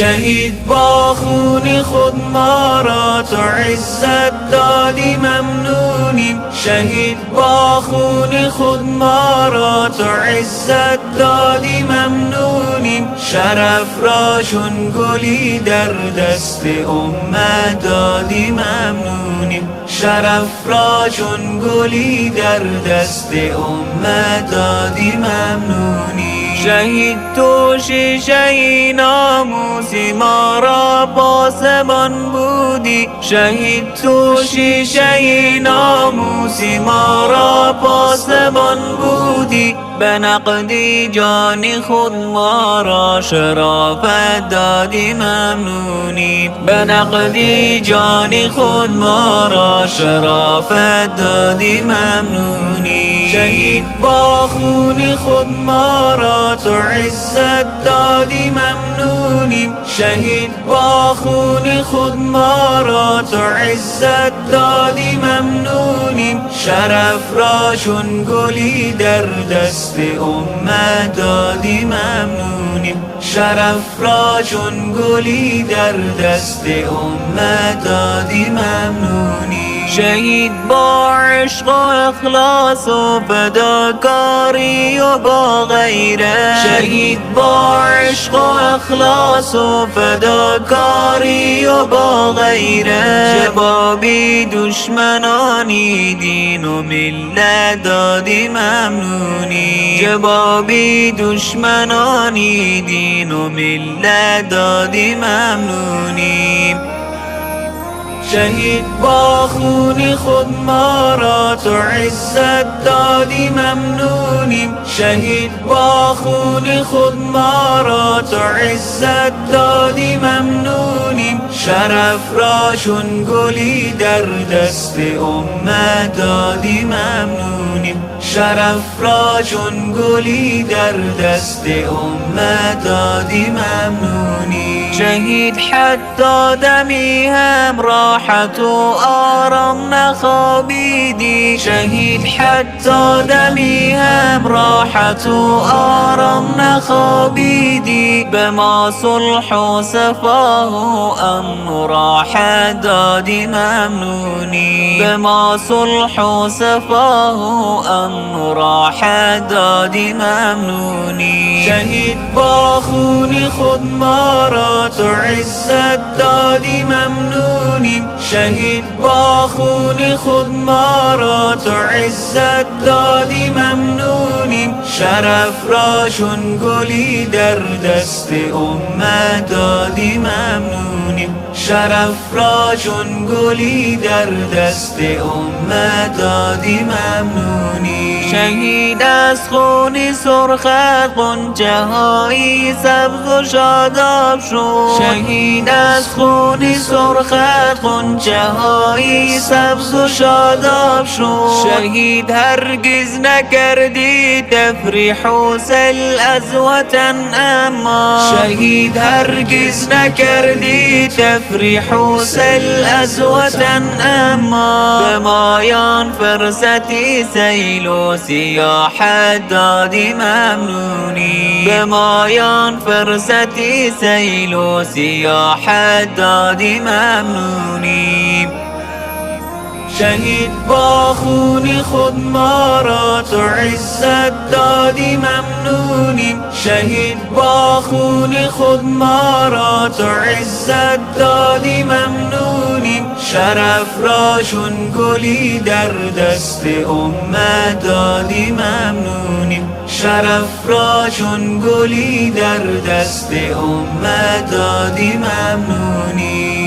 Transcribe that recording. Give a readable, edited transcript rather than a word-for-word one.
شهید با خون خود ما را تو عزت دادی ممنونیم. شهید با خون خود ما را تو عزت دادی ممنونیم. شرف را چون گلی در دست امت دادی ممنونیم. شرف را چون گلی در دست امت دادی ممنونیم. شهید تو شیشه ناموسی ما را پاسبان بودی. شهید تو شیشه ناموسی ما را پاسبان بودی. به نقدی جان خود ما را شرافت دادی ممنونی. به نقدی جان خود ما را شرافت دادی ممنونی. شهید با خون خود ما را تو عزت دادی ممنونیم. شهید با خون خود ما را تو عزت دادی ممنونیم. شرف را چون گلی در دست امت دادی ممنونیم. شرف را چون گلی در دست امت دادی ممنونیم. شهید با عشق و اخلاص و فداکاری و با غیرت. شهید با عشق و اخلاص و فداکاری و با غیرت. جوابی دشمنانی دین و ملت دادی ممنونی. جوابی دشمنانی دین و ملت دادی ممنونی. شهید با خون خود ما را تو عزت دادی ممنونیم. شهید با خون خود ما را تو عزت دادی ممنونیم. شرف را چون گلی در دست امت دادی ممنونیم. شرف را چون گلی در دست امت دادی ممنونیم. شهید حتی دمی هم راحت و آرام نخوابیدی. شهید حتی دمی هم راحت و آرام نخوابیدی. به ما صلح و صفا و امن و راحت دادی ممنونی. به ما صلح و صفا و امن و راحت دادی ممنونی. شهید با خون خود ما را تو عزت دادی ممنونیم. شهید با خون خود ما را تو عزت دادی ممنونیم. شرف را چون گلی در دست امت دادی ممنونیم. شرف را چون گلی در دست امت دادی ممنونیم. شهید از خون سرخت غنچه های سبز و شاداب شد. شهید از خون سرخت غنچه های سبز و شاداب شد. شهید هرگز نکردی تفریح و سل از وطن اما. شهید هرگز نکردی تفریح و سل از وطن اما. به مایان فرصتی سیل و سیاحت دادی ممنونی. به مایان فرصتی سیل و سیاحت دادی ممنونی. شهید با خون خود ما را تو عزت دادی ممنونیم. شهید با خون خود ما را تو عزت دادی ممنونیم. شرف را چون گلی در دست امت دادی ممنونیم. شرف را چون گلی در دست امت دادی ممنونیم.